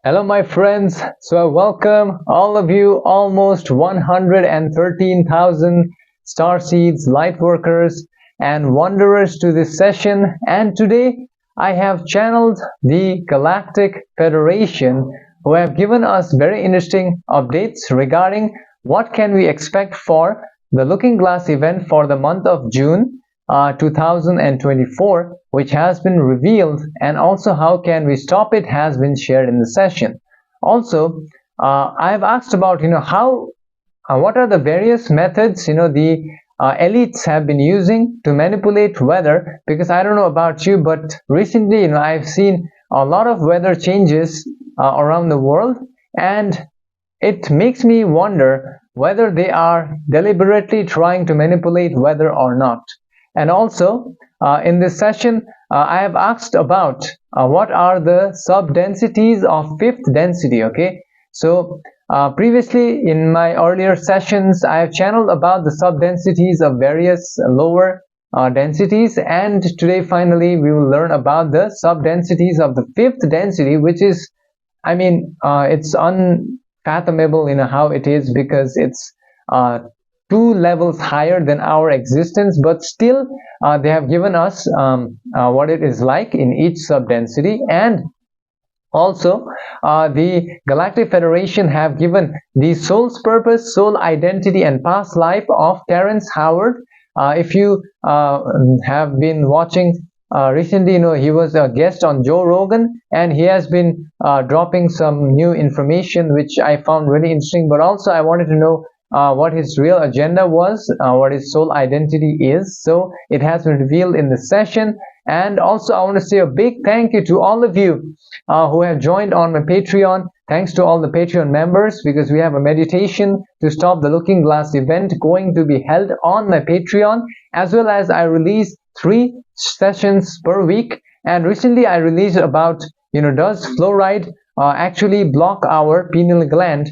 Hello, my friends. So, I welcome all of you, almost 113,000 starseeds, lightworkers, and wanderers to this session. And today, I have channeled the Galactic Federation, who have given us very interesting updates regarding what can we expect for the Looking Glass event for the month of June 2024, which has been revealed, and also how can we stop it has been shared in the session. Also, I've asked about what are the various methods the elites have been using to manipulate weather, because I don't know about you, but recently I've seen a lot of weather changes around the world, and it makes me wonder whether they are deliberately trying to manipulate weather or not. And also, in this session, I have asked about what are the sub-densities of fifth density, okay? So, previously in my earlier sessions, I have channeled about the sub-densities of various lower densities, and today finally we will learn about the sub-densities of the fifth density, which is, it's unfathomable how it is, because it's 2 levels higher than our existence, but still they have given us what it is like in each sub-density. And also the Galactic Federation have given the soul's purpose, soul identity, and past life of Terrence Howard. If you have been watching recently, he was a guest on Joe Rogan, and he has been dropping some new information which I found really interesting. But also I wanted to know what his real agenda was, what his soul identity is. So it has been revealed in the session. And also I want to say a big thank you to all of you who have joined on my Patreon. Thanks to all the Patreon members, because we have a meditation to stop the Looking Glass event going to be held on my Patreon, as well as I release 3 sessions per week. And recently I released about does fluoride actually block our pineal gland.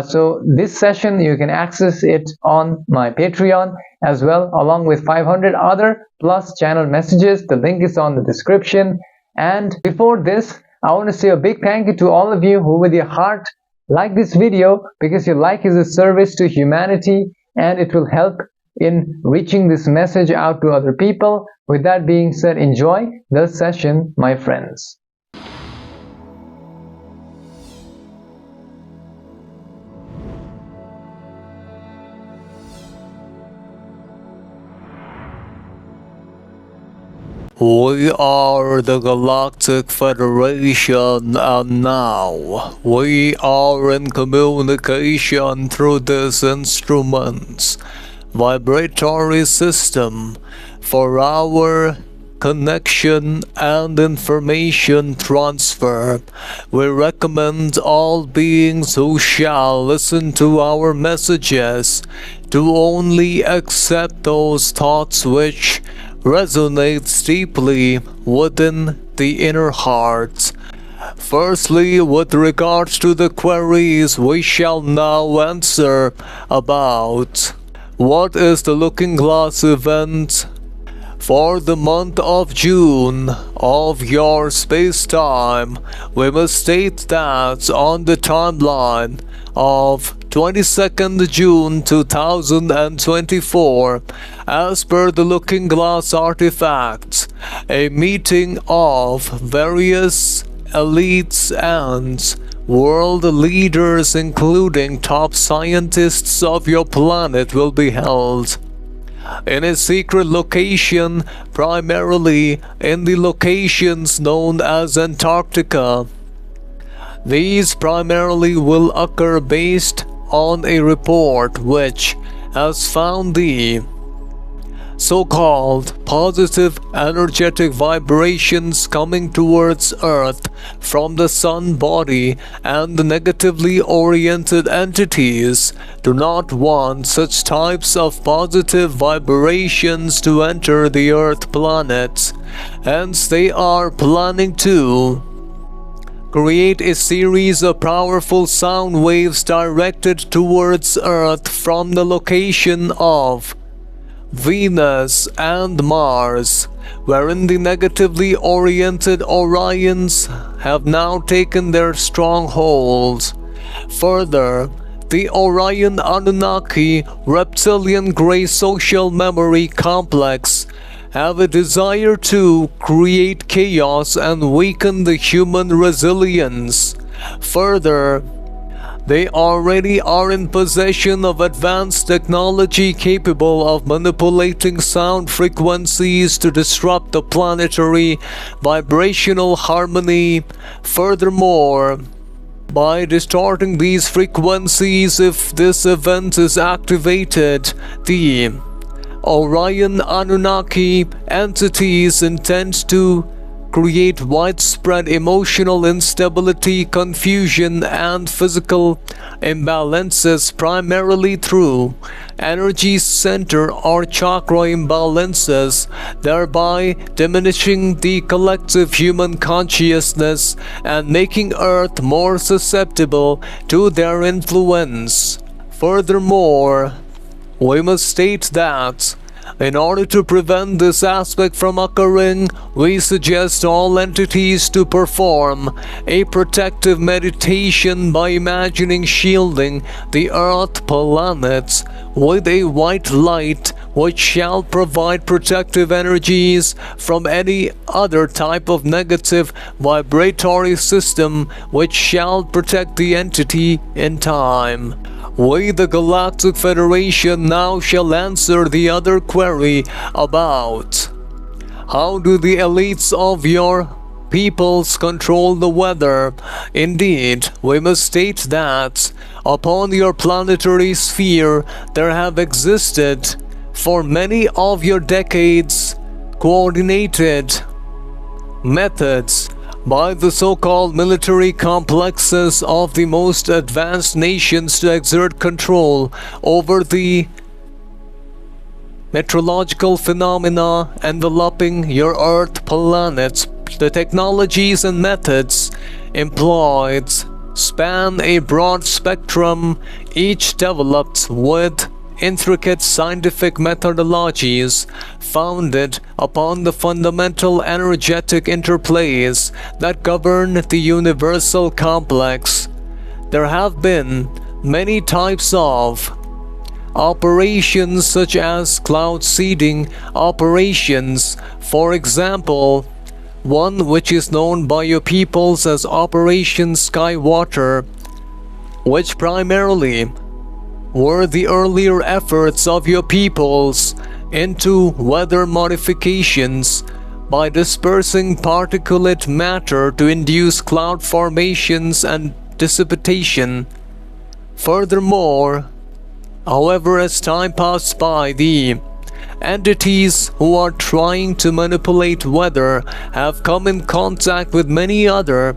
So this session you can access it on my Patreon as well, along with 500 other plus channel messages. The link is on the description. And before this, I want to say a big thank you to all of you who with your heart like this video, because your like is a service to humanity and it will help in reaching this message out to other people. With that being said, enjoy the session, my friends. We are the Galactic Federation, and now we are in communication through this instrument's vibratory system for our connection and information transfer. We recommend all beings who shall listen to our messages to only accept those thoughts which resonates deeply within the inner heart. Firstly, with regards to the queries we shall now answer about what is the Looking Glass event for the month of June of your space-time, we must state that on the timeline of 22nd June 2024, as per the Looking Glass artifact, a meeting of various elites and world leaders, including top scientists of your planet, will be held in a secret location, primarily in the locations known as Antarctica. These primarily will occur based on a report which has found the so-called positive energetic vibrations coming towards Earth from the sun body, and the negatively oriented entities do not want such types of positive vibrations to enter the Earth planet. Hence they are planning to create a series of powerful sound waves directed towards Earth from the location of Venus, and Mars, wherein the negatively oriented Orions have now taken their strongholds. Further, the Orion Anunnaki reptilian grey social memory complex have a desire to create chaos and weaken the human resilience. Further, they already are in possession of advanced technology capable of manipulating sound frequencies to disrupt the planetary vibrational harmony. Furthermore, by distorting these frequencies, if this event is activated, the Orion Anunnaki entities intend to create widespread emotional instability, confusion, and physical imbalances primarily through energy center or chakra imbalances, thereby diminishing the collective human consciousness and making Earth more susceptible to their influence. Furthermore, we must state that in order to prevent this aspect from occurring, we suggest all entities to perform a protective meditation by imagining shielding the Earth planet with a white light which shall provide protective energies from any other type of negative vibratory system which shall protect the entity in time. We, the Galactic Federation, now shall answer the other query about how do the elites of your peoples control the weather. Indeed, we must state that upon your planetary sphere there have existed for many of your decades coordinated methods by the so-called military complexes of the most advanced nations to exert control over the meteorological phenomena enveloping your Earth planet. The technologies and methods employed span a broad spectrum, each developed with intricate scientific methodologies founded upon the fundamental energetic interplays that govern the universal complex. There have been many types of operations such as cloud seeding operations, for example, one which is known by your peoples as Operation Skywater, which primarily were the earlier efforts of your peoples into weather modifications by dispersing particulate matter to induce cloud formations and dissipation. Furthermore, however, as time passed by, the entities who are trying to manipulate weather have come in contact with many other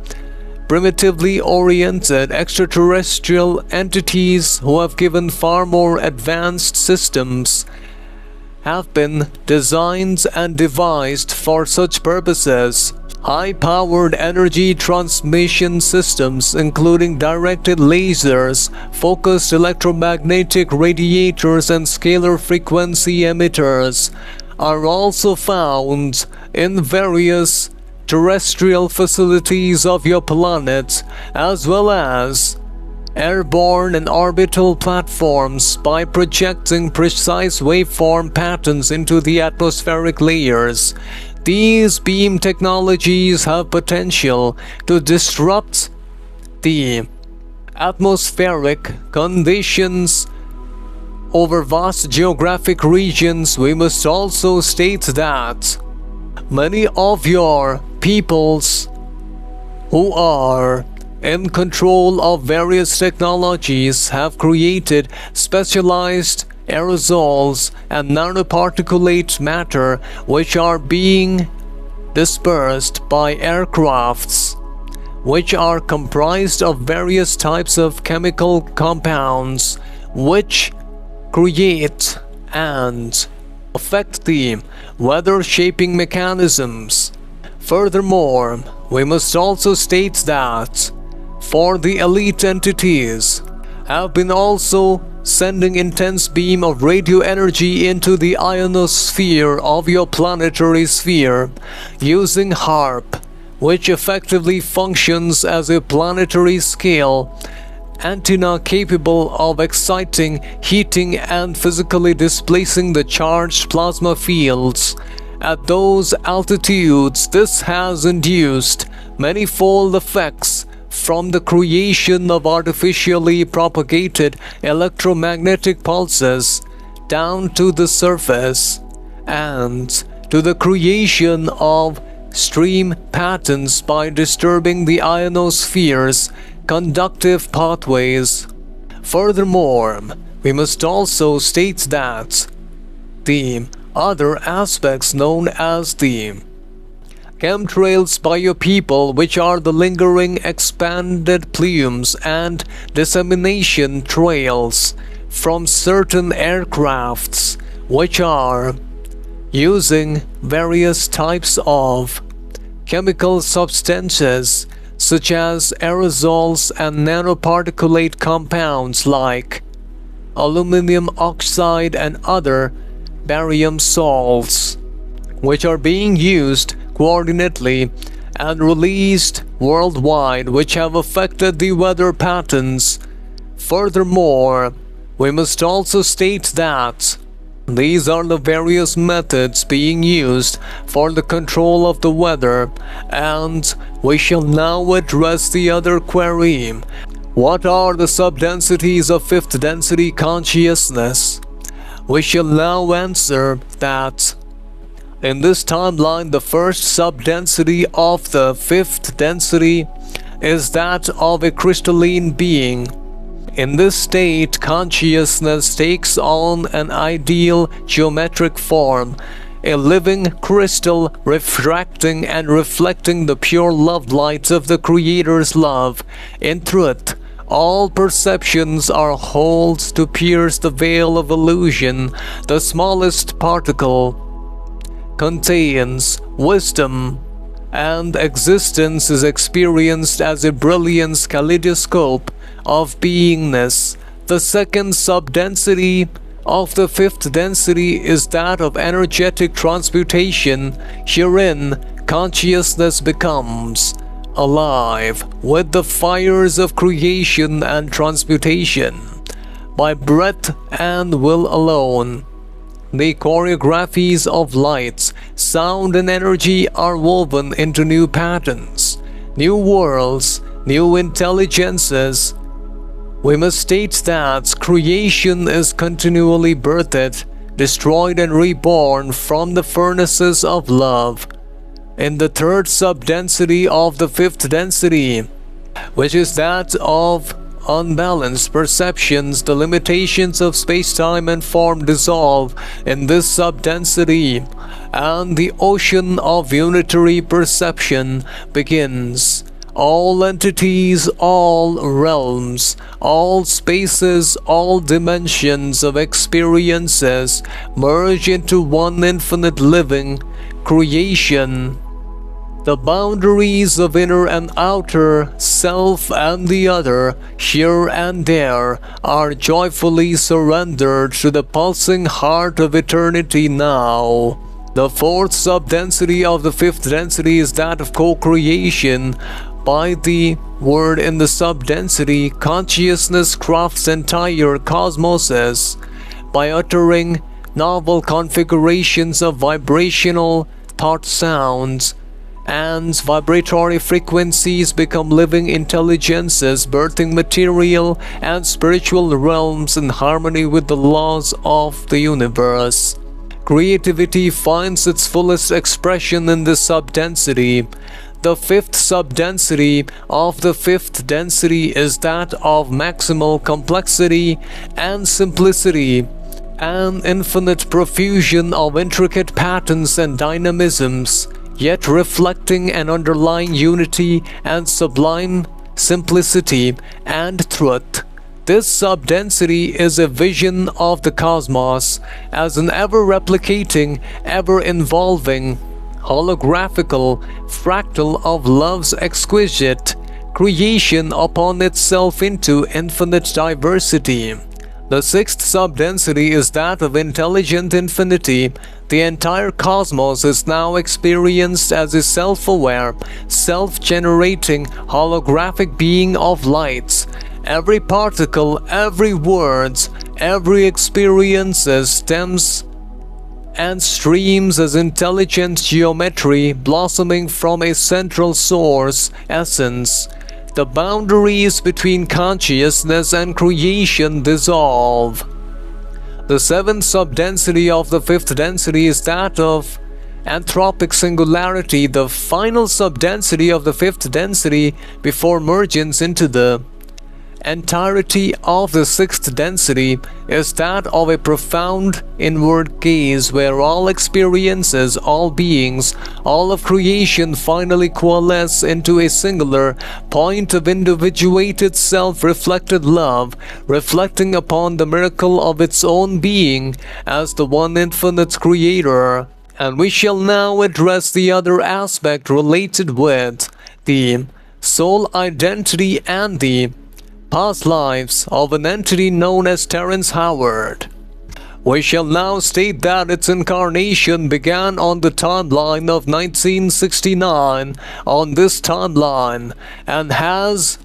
primitively oriented extraterrestrial entities who have given far more advanced systems have been designed and devised for such purposes. High-powered energy transmission systems including directed lasers, focused electromagnetic radiators and scalar frequency emitters are also found in various terrestrial facilities of your planet, as well as airborne and orbital platforms by projecting precise waveform patterns into the atmospheric layers. These beam technologies have potential to disrupt the atmospheric conditions over vast geographic regions. We must also state that many of your peoples who are in control of various technologies have created specialized aerosols and nanoparticulate matter which are being dispersed by aircrafts, which are comprised of various types of chemical compounds which create and affect the weather shaping mechanisms. Furthermore, we must also state that for the elite entities have been also sending intense beam of radio energy into the ionosphere of your planetary sphere using HARP, which effectively functions as a planetary scale antenna capable of exciting, heating, and physically displacing the charged plasma fields. At those altitudes, this has induced manifold effects, from the creation of artificially propagated electromagnetic pulses down to the surface, and to the creation of stream patterns by disturbing the ionosphere's conductive pathways. Furthermore, we must also state that the other aspects known as the chemtrails biopeople, which are the lingering expanded plumes and dissemination trails from certain aircrafts, which are using various types of chemical substances such as aerosols and nanoparticulate compounds like aluminum oxide and other barium salts, which are being used coordinately and released worldwide, which have affected the weather patterns. Furthermore, we must also state that these are the various methods being used for the control of the weather, and we shall now address the other query. What are the sub-densities of fifth density consciousness? We shall now answer that in this timeline, the first sub-density of the fifth density is that of a crystalline being. In this state, consciousness takes on an ideal geometric form, a living crystal refracting and reflecting the pure love light of the Creator's love. In truth, all perceptions are holes to pierce the veil of illusion. The smallest particle contains wisdom, and existence is experienced as a brilliant kaleidoscope of beingness. The second sub-density of the fifth density is that of energetic transmutation. Herein, consciousness becomes alive with the fires of creation and transmutation. By breath and will alone, the choreographies of lights, sound, and energy are woven into new patterns, new worlds, new intelligences. We must state that creation is continually birthed, destroyed, and reborn from the furnaces of love. In the third sub-density of the fifth density, which is that of unbalanced perceptions, the limitations of space-time and form dissolve in this sub-density, and the ocean of unitary perception begins. All entities, all realms, all spaces, all dimensions of experiences merge into one infinite living creation. The boundaries of inner and outer, self and the other, here and there, are joyfully surrendered to the pulsing heart of eternity now. The fourth sub-density of the fifth density is that of co-creation. By the word in the sub-density, consciousness crafts entire cosmoses by uttering novel configurations of vibrational thought sounds, and vibratory frequencies become living intelligences, birthing material and spiritual realms in harmony with the laws of the universe. Creativity finds its fullest expression in this sub-density. The fifth sub-density of the fifth density is that of maximal complexity and simplicity, an infinite profusion of intricate patterns and dynamisms, yet reflecting an underlying unity and sublime simplicity and truth. This sub-density is a vision of the cosmos as an ever-replicating, ever-involving, holographical fractal of love's exquisite creation upon itself into infinite diversity. The sixth sub-density is that of intelligent infinity. The entire cosmos is now experienced as a self-aware, self-generating, holographic being of lights. Every particle, every word, every experience stems and streams as intelligent geometry blossoming from a central source, essence. The boundaries between consciousness and creation dissolve. The seventh sub-density of the fifth density is that of anthropic singularity. The final sub-density of the fifth density before mergence into the entirety of the sixth density is that of a profound inward gaze where all experiences, all beings, all of creation finally coalesce into a singular point of individuated self-reflected love, reflecting upon the miracle of its own being as the one infinite creator. And we shall now address the other aspect related with the soul identity and the past lives of an entity known as Terrence Howard. We shall now state that its incarnation began on the timeline of 1969 on this timeline and has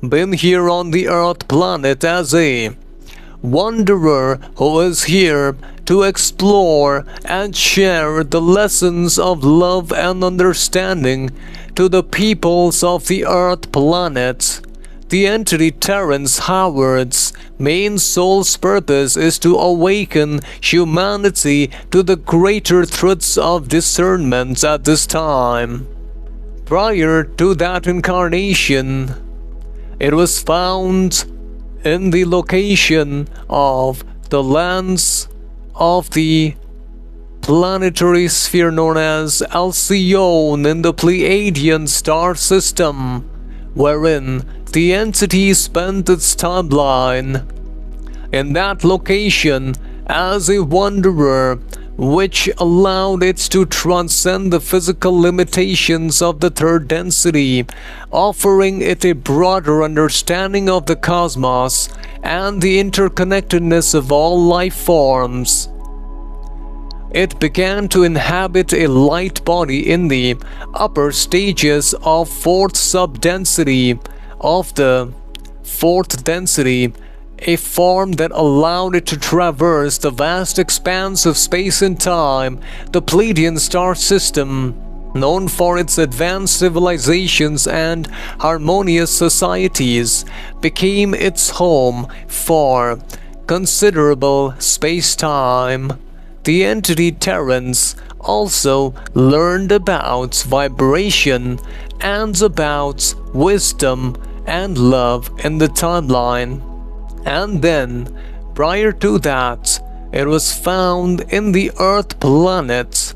been here on the Earth planet as a wanderer who is here to explore and share the lessons of love and understanding to the peoples of the Earth planet. The entity Terrence Howard's main soul's purpose is to awaken humanity to the greater truths of discernment at this time. Prior to that incarnation, it was found in the location of the lands of the planetary sphere known as Alcyone in the Pleiadian star system, wherein the entity spent its timeline in that location as a wanderer, which allowed it to transcend the physical limitations of the third density, offering it a broader understanding of the cosmos and the interconnectedness of all life forms. It began to inhabit a light body in the upper stages of fourth sub-density of the fourth density, a form that allowed it to traverse the vast expanse of space and time. The Pleiadian star system, known for its advanced civilizations and harmonious societies, became its home for considerable space-time. The entity Terence also learned about vibration and about wisdom and love in the timeline. And then, prior to that, it was found in the Earth planet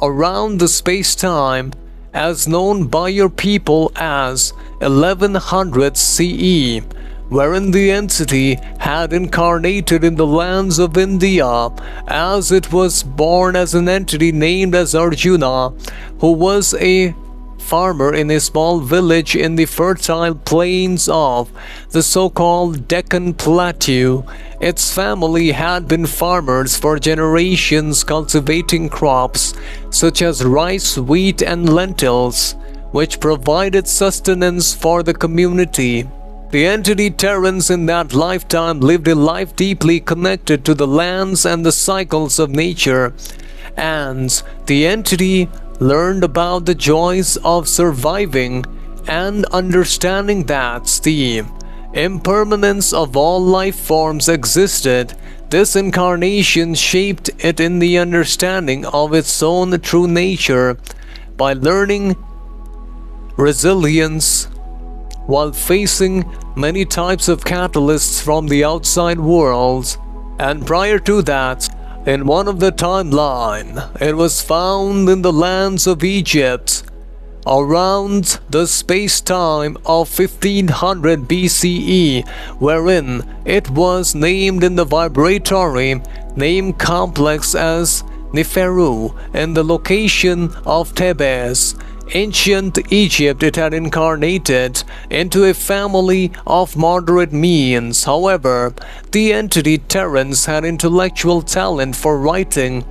around the space-time as known by your people as 1100 CE, wherein the entity had incarnated in the lands of India, as it was born as an entity named as Arjuna, who was a farmer in a small village in the fertile plains of the so-called Deccan Plateau. Its family had been farmers for generations, cultivating crops such as rice, wheat, and lentils, which provided sustenance for the community. The entity Terence in that lifetime lived a life deeply connected to the lands and the cycles of nature, and the entity learned about the joys of surviving and understanding that the impermanence of all life forms existed. This incarnation shaped it in the understanding of its own true nature by learning resilience while facing many types of catalysts from the outside world. And prior to that, in one of the timeline, it was found in the lands of Egypt around the space-time of 1500 BCE, wherein it was named in the vibratory name complex as Neferu in the location of Thebes. ancient Egypt, it had incarnated into a family of moderate means. However, the entity Terence had intellectual talent for writing,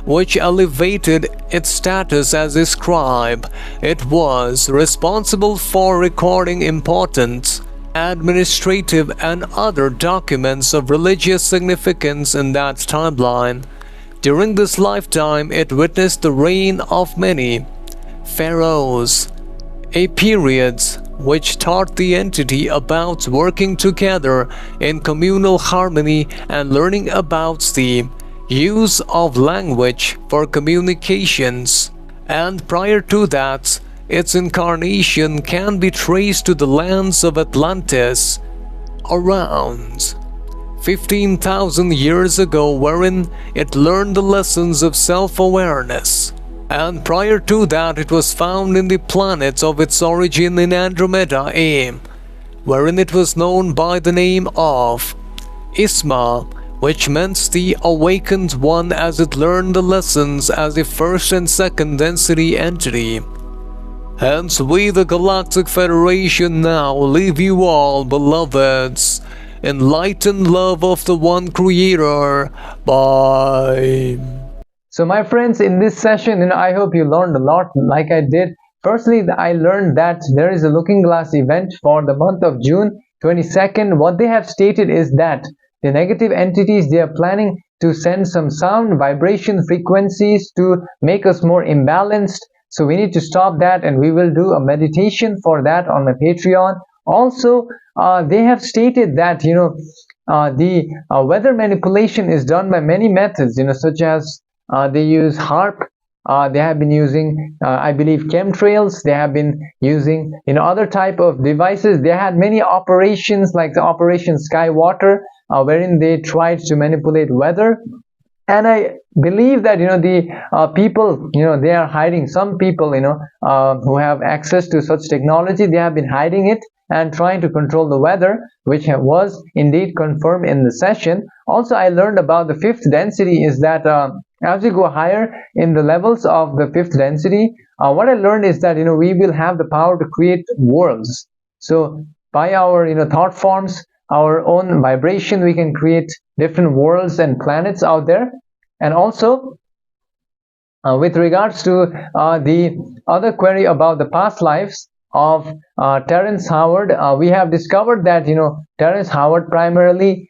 which elevated its status as a scribe. It was responsible for recording important administrative and other documents of religious significance in that timeline. During this lifetime, it witnessed the reign of many pharaohs, a period which taught the entity about working together in communal harmony and learning about the use of language for communications. And prior to that, its incarnation can be traced to the lands of Atlantis around 15,000 years ago, wherein it learned the lessons of self-awareness. And prior to that, it was found in the planets of its origin in Andromeda A, wherein it was known by the name of Isma, which meant the awakened one, as it learned the lessons as a first and second density entity. Hence, we, the Galactic Federation, now leave you all, beloveds, enlightened love of the one Creator. Bye. So my friends, in this session, I hope you learned a lot like I did. Firstly, I learned that there is a looking glass event for the month of June 22nd. What they have stated is that the negative entities, they are planning to send some sound vibration frequencies to make us more imbalanced. So we need to stop that, and we will do a meditation for that on my Patreon. Also, they have stated that the weather manipulation is done by many methods, such as they use HARP, they have been using I believe chemtrails, they have been using other type of devices. They had many operations like the Operation Skywater, wherein they tried to manipulate weather. And I believe that the people, they are hiding. Some people who have access to such technology, they have been hiding it and trying to control the weather, which was indeed confirmed in the session. Also, I learned about the fifth density is that as we go higher in the levels of the fifth density, what I learned is that we will have the power to create worlds. So by our thought forms, our own vibration, we can create different worlds and planets out there. And also, with regards to the other query about the past lives of Terrence Howard, we have discovered that Terrence Howard primarily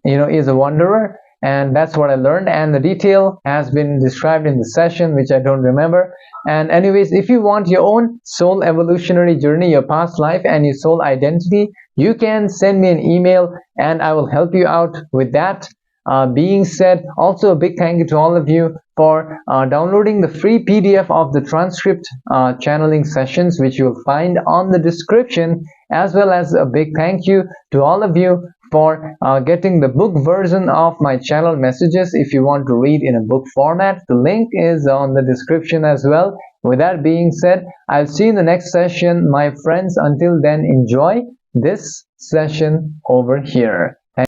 is a wanderer, and that's what I learned, and the detail has been described in the session, which I don't remember. And anyways, if you want your own soul evolutionary journey, your past life and your soul identity, you can send me an email and I will help you out with that. Being said, also a big thank you to all of you for downloading the free PDF of the transcript channeling sessions, which you'll find on the description, as well as a big thank you to all of you for getting the book version of my channel messages. If you want to read in a book format, the link is on the description as well. With that being said, I'll see you in the next session, my friends. Until then, enjoy this session over here.